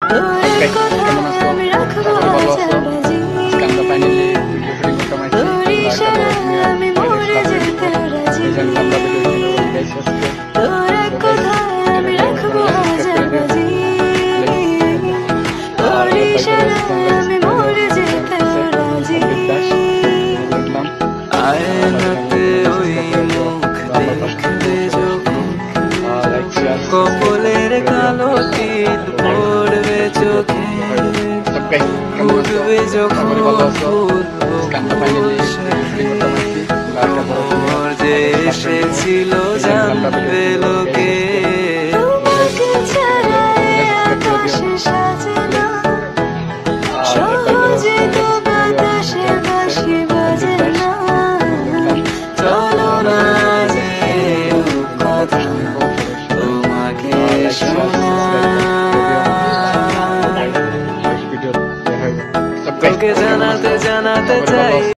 কেমন আছো? সকলে ভালো আছো? আজকে আমরা ফাইনালি ভিডিও শুটিং করতে পারছি। একটা বড় এই জন্য আমরা ভিডিও শুটিং করতে গাইছি আজকে। কপলের কালো টিপ পড়বে চোখে, উঠবে যখন যে এসেছিল জানবে লোকে। চলো না যে কথা তোমাকে তোকে জানাতে জানাতে চাই।